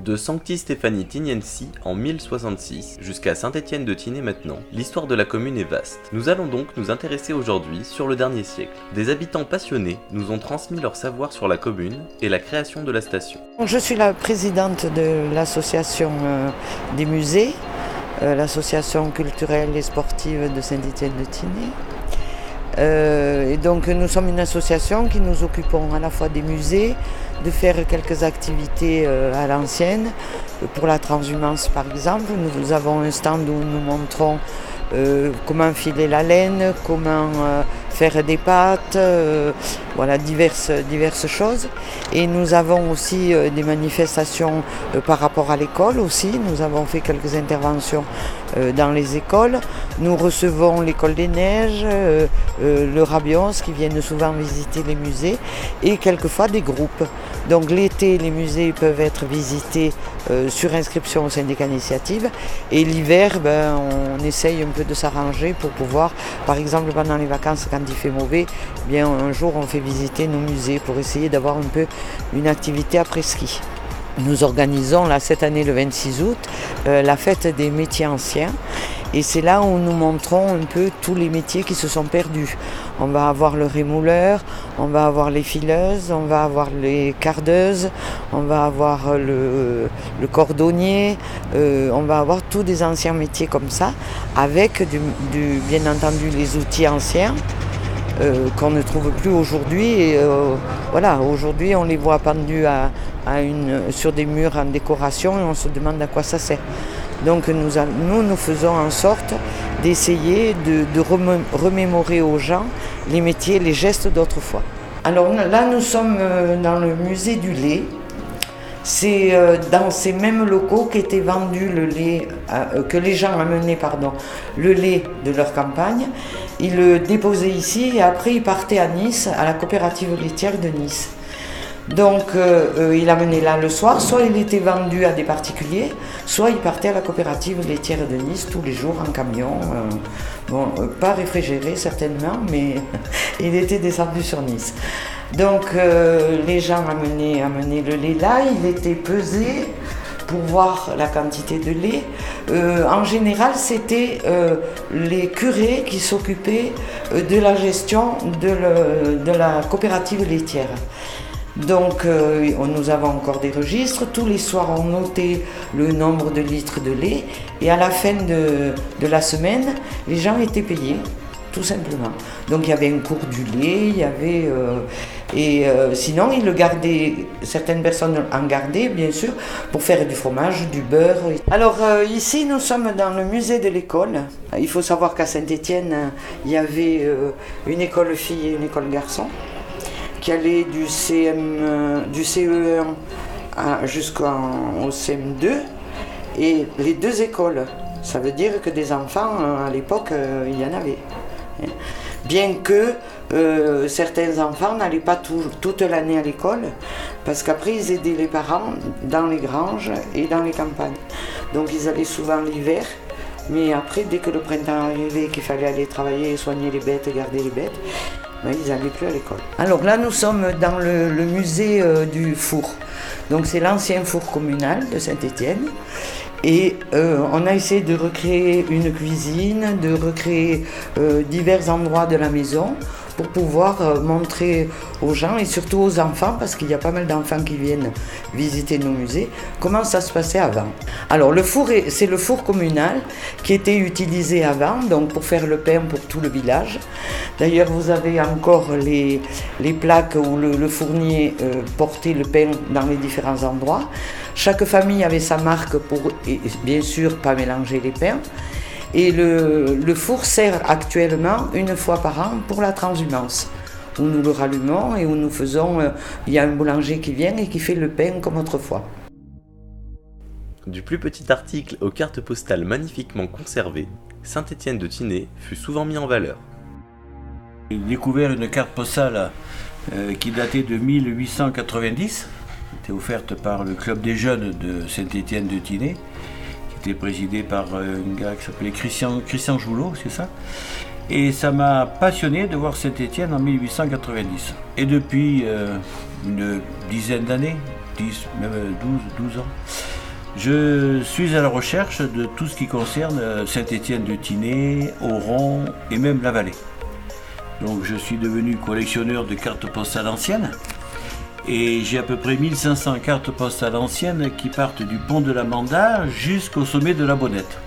De Sancti Stéphanie Tignensi en 1066 jusqu'à Saint-Étienne de Tinée maintenant, l'histoire de la commune est vaste. Nous allons donc nous intéresser aujourd'hui sur le dernier siècle. Des habitants passionnés nous ont transmis leur savoir sur la commune et la création de la station. Je suis la présidente de l'association des musées, l'association culturelle et sportive de Saint-Étienne de Tinée. Et donc nous sommes une association qui nous occupons à la fois des musées, de faire quelques activités à l'ancienne, pour la transhumance par exemple. Nous avons un stand où nous montrons comment filer la laine, comment faire des pâtes, voilà, diverses choses. Et nous avons aussi des manifestations par rapport à l'école aussi. Nous avons fait quelques interventions dans les écoles. Nous recevons l'école des neiges, le Rabions qui viennent souvent visiter les musées et quelquefois des groupes. Donc l'été, les musées peuvent être visités sur inscription au syndicat initiative et l'hiver, on essaye un peu de s'arranger pour pouvoir, par exemple pendant les vacances quand il fait mauvais, bien un jour on fait visiter nos musées pour essayer d'avoir un peu une activité après ski. Nous organisons là cette année le 26 août la fête des métiers anciens. Et c'est là où nous montrons un peu tous les métiers qui se sont perdus. On va avoir le rémouleur, on va avoir les fileuses, on va avoir les cardeuses, on va avoir le cordonnier, on va avoir tous des anciens métiers comme ça, avec bien entendu les outils anciens qu'on ne trouve plus aujourd'hui. Et voilà, aujourd'hui on les voit pendus sur des murs en décoration et on se demande à quoi ça sert. Donc nous faisons en sorte d'essayer de remémorer aux gens les métiers, les gestes d'autrefois. Alors là, nous sommes dans le musée du lait. C'est dans ces mêmes locaux qu'était vendu le lait, que les gens amenaient le lait de leur campagne. Ils le déposaient ici et après ils partaient à Nice, à la coopérative laitière de Nice. Donc il amenait là le soir, soit il était vendu à des particuliers, soit il partait à la coopérative laitière de Nice tous les jours en camion. Pas réfrigéré certainement, mais il était descendu sur Nice. Donc les gens amenaient le lait là, il était pesé pour voir la quantité de lait. En général, c'était les curés qui s'occupaient de la gestion de la coopérative laitière. Donc nous avons encore des registres, tous les soirs on notait le nombre de litres de lait et à la fin de la semaine, les gens étaient payés, tout simplement. Donc il y avait un cours du lait, il y avait... sinon ils le gardaient, certaines personnes en gardaient bien sûr, pour faire du fromage, du beurre. Alors ici nous sommes dans le musée de l'école. Il faut savoir qu'à Saint-Étienne, il y avait une école filles et une école garçons, qui allait du CE1 jusqu'au CM2 et les deux écoles. Ça veut dire que des enfants, à l'époque, il y en avait. Bien que certains enfants n'allaient pas toute l'année à l'école, parce qu'après ils aidaient les parents dans les granges et dans les campagnes. Donc ils allaient souvent l'hiver, mais après, dès que le printemps arrivait, qu'il fallait aller travailler, soigner les bêtes, garder les bêtes, ils n'allaient plus à l'école. Alors là, nous sommes dans le musée du four. Donc c'est l'ancien four communal de Saint-Étienne. Et on a essayé de recréer une cuisine, de recréer divers endroits de la maison pour pouvoir montrer aux gens et surtout aux enfants, parce qu'il y a pas mal d'enfants qui viennent visiter nos musées, comment ça se passait avant. Alors le four, c'est le four communal qui était utilisé avant, donc pour faire le pain pour tout le village. D'ailleurs vous avez encore les plaques où le fournier portait le pain dans les différents endroits. Chaque famille avait sa marque pour, bien sûr, pas mélanger les pains. Et le four sert actuellement une fois par an pour la transhumance, où nous le rallumons et où nous faisons... il y a un boulanger qui vient et qui fait le pain comme autrefois. Du plus petit article aux cartes postales magnifiquement conservées, Saint-Étienne de Tinée fut souvent mis en valeur. J'ai découvert une carte postale qui datait de 1890, qui était offerte par le club des jeunes de Saint-Étienne de Tinée, qui était présidé par un gars qui s'appelait Christian Joulot, c'est ça. Et ça m'a passionné de voir Saint-Étienne en 1890. Et depuis une dizaine d'années, 10, même 12 ans, Je suis à la recherche de tout ce qui concerne Saint-Étienne-de-Tinée, Oron et même la vallée. Donc je suis devenu collectionneur de cartes postales anciennes et j'ai à peu près 1500 cartes postales anciennes qui partent du pont de la Manda jusqu'au sommet de la Bonnette.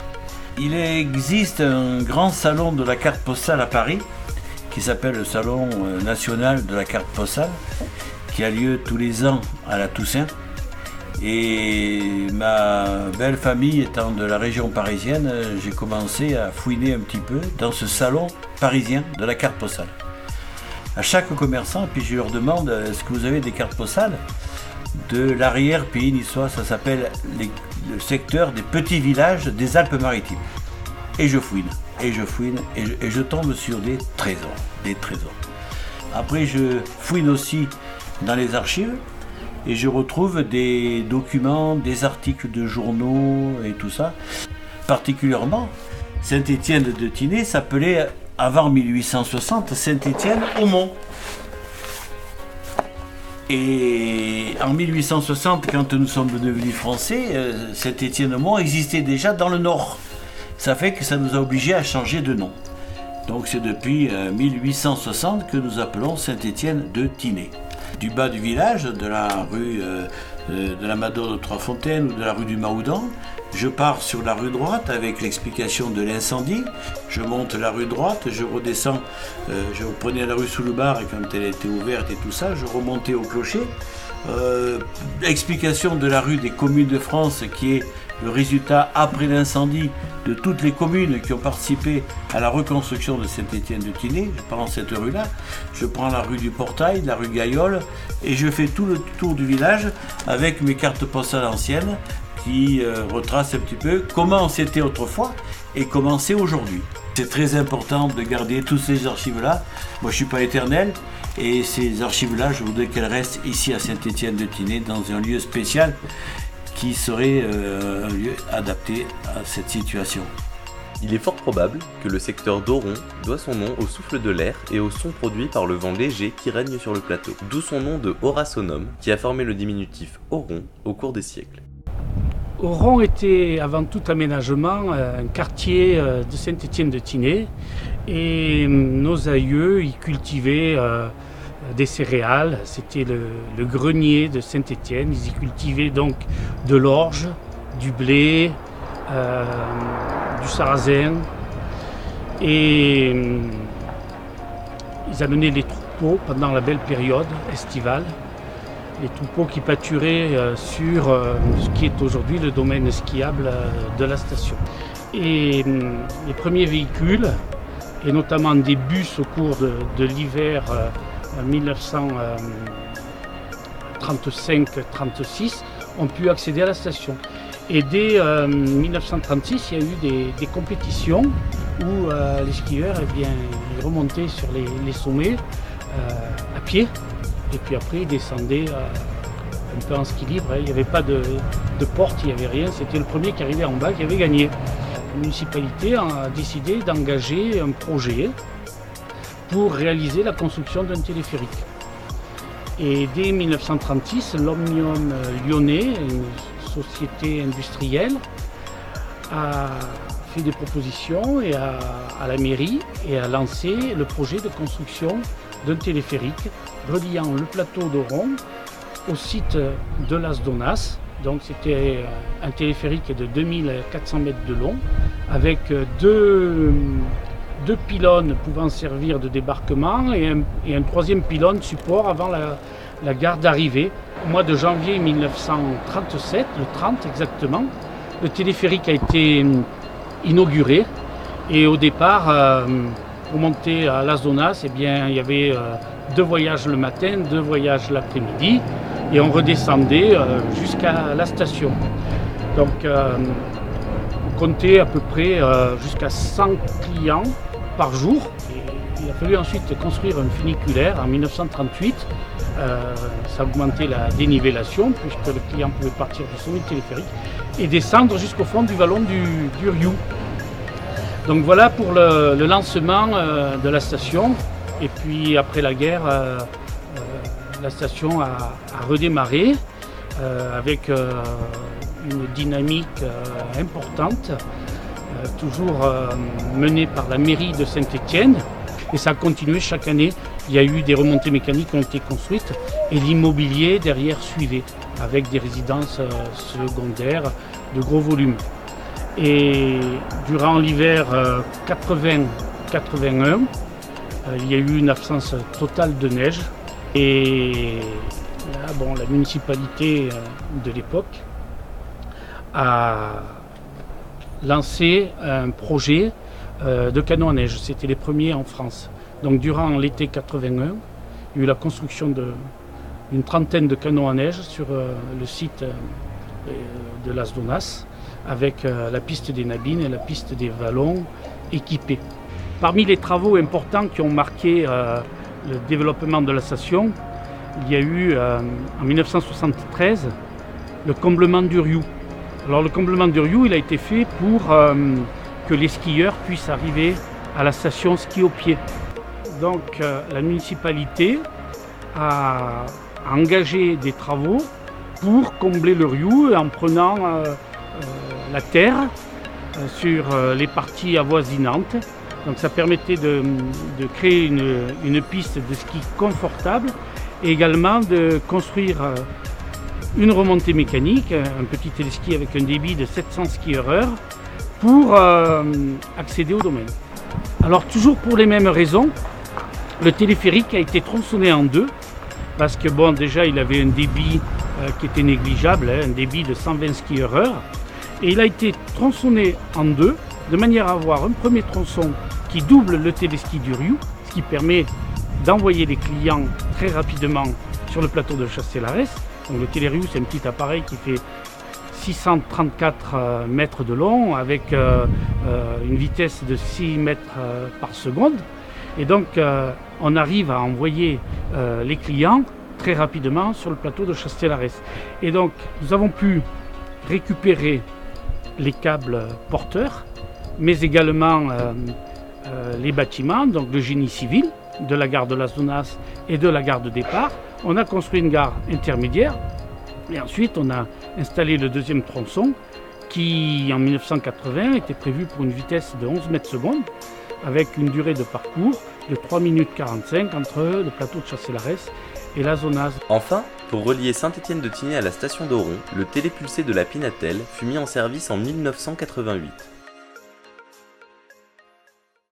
Il existe un grand salon de la carte postale à Paris qui s'appelle le Salon national de la carte postale qui a lieu tous les ans à la Toussaint. Et ma belle famille étant de la région parisienne, j'ai commencé à fouiner un petit peu dans ce salon parisien de la carte postale. À chaque commerçant, puis je leur demande est-ce que vous avez des cartes postales de l'arrière-pays niçois, ça s'appelle le secteur des petits villages des Alpes-Maritimes. Et je fouine, et je tombe sur des trésors. Après je fouine aussi dans les archives. Et je retrouve des documents, des articles de journaux et tout ça. Particulièrement, Saint-Étienne-de-Tinée s'appelait avant 1860 Saint-Étienne-Aumont. Et en 1860, quand nous sommes devenus français, Saint-Étienne-Aumont existait déjà dans le nord. Ça fait que ça nous a obligés à changer de nom. Donc c'est depuis 1860 que nous appelons Saint-Étienne-de-Tinée. Du bas du village, de la rue de la Madone de Trois-Fontaines ou de la rue du Mahoudan, je pars sur la rue droite avec l'explication de l'incendie. Je monte la rue droite, je redescends, je prenais la rue sous le bar et quand elle était ouverte et tout ça, je remontais au clocher. Explication de la rue des communes de France qui est le résultat après l'incendie de toutes les communes qui ont participé à la reconstruction de Saint-Étienne-de-Tinée. Je prends cette rue-là, je prends la rue du Portail, la rue Gaillol et je fais tout le tour du village avec mes cartes postales anciennes qui retracent un petit peu comment c'était autrefois et comment c'est aujourd'hui. C'est très important de garder toutes ces archives-là. Moi je ne suis pas éternel et ces archives-là, je voudrais qu'elles restent ici à Saint-Étienne-de-Tinée dans un lieu spécial qui serait un lieu adapté à cette situation. Il est fort probable que le secteur d'Oron doit son nom au souffle de l'air et au son produit par le vent léger qui règne sur le plateau, d'où son nom de Orasonum qui a formé le diminutif Oron au cours des siècles. Oron était avant tout aménagement un quartier de Saint-Étienne-de-Tinée et nos aïeux y cultivaient des céréales, c'était le grenier de Saint-Étienne. Ils y cultivaient donc de l'orge, du blé, du sarrasin et ils amenaient les troupeaux pendant la belle période estivale, les troupeaux qui pâturaient sur ce qui est aujourd'hui le domaine skiable de la station. Et les premiers véhicules, et notamment des bus au cours de l'hiver 1935-36 ont pu accéder à la station. Et dès 1936, il y a eu des compétitions où les skieurs ils remontaient sur les sommets à pied et puis après ils descendaient un peu en ski libre. Il n'y avait pas de porte, il n'y avait rien. C'était le premier qui arrivait en bas qui avait gagné. La municipalité a décidé d'engager un projet pour réaliser la construction d'un téléphérique. Et dès 1936, l'Omnium lyonnais, une société industrielle, a fait des propositions à la mairie et a lancé le projet de construction d'un téléphérique reliant le plateau d'Oron au site de Las Donas. Donc c'était un téléphérique de 2400 mètres de long avec deux pylônes pouvant servir de débarquement et un troisième pylône support avant la gare d'arrivée. Au mois de janvier 1937, le 30 exactement, le téléphérique a été inauguré et au départ, pour monter à Las Donas, il y avait 2 voyages le matin, 2 voyages l'après-midi et on redescendait jusqu'à la station. Donc on comptait à peu près jusqu'à 100 clients par jour. Et il a fallu ensuite construire un funiculaire en 1938. Ça augmentait la dénivellation puisque le client pouvait partir du sommet du téléphérique et descendre jusqu'au fond du vallon du Rioux. Donc voilà pour le lancement de la station. Et puis après la guerre, la station a redémarré avec une dynamique importante, toujours menée par la mairie de Saint-Étienne. Et ça a continué chaque année. Il y a eu des remontées mécaniques qui ont été construites et l'immobilier derrière suivait avec des résidences secondaires de gros volume. Et durant l'hiver 80-81, il y a eu une absence totale de neige. Et là, la municipalité de l'époque a lancé un projet de canons à neige. C'était les premiers en France. Donc durant l'été 81, il y a eu la construction d'une trentaine de canons à neige sur le site de Las Donas, avec la piste des Nabines et la piste des Vallons équipées. Parmi les travaux importants qui ont marqué le développement de la station, il y a eu en 1973 le comblement du Riou. Alors le comblement du Riou, il a été fait pour que les skieurs puissent arriver à la station ski au pied. Donc la municipalité a engagé des travaux pour combler le Riou en prenant la terre sur les parties avoisinantes. Donc ça permettait de créer une piste de ski confortable et également de construire une remontée mécanique, un petit téléski avec un débit de 700 skieurs/heure pour accéder au domaine. Alors toujours pour les mêmes raisons, le téléphérique a été tronçonné en deux parce que déjà il avait un débit qui était négligeable, un débit de 120 skieurs/heure, et il a été tronçonné en deux de manière à avoir un premier tronçon qui double le téléski du Riou, ce qui permet d'envoyer les clients très rapidement sur le plateau de Chastellares. Donc le Télériou, c'est un petit appareil qui fait 634 mètres de long avec une vitesse de 6 mètres par seconde. Et donc on arrive à envoyer les clients très rapidement sur le plateau de Chastellares. Et donc nous avons pu récupérer les câbles porteurs, mais également les bâtiments, donc le génie civil de la gare de Las Donas et de la gare de départ. On a construit une gare intermédiaire et ensuite on a installé le deuxième tronçon qui en 1980 était prévu pour une vitesse de 11 mètres secondes avec une durée de parcours de 3 minutes 45 entre le plateau de Chastellares et Las Donas. Enfin, pour relier Saint-Étienne-de-Tinée à la station d'Oron, le télépulsé de la Pinatelle fut mis en service en 1988.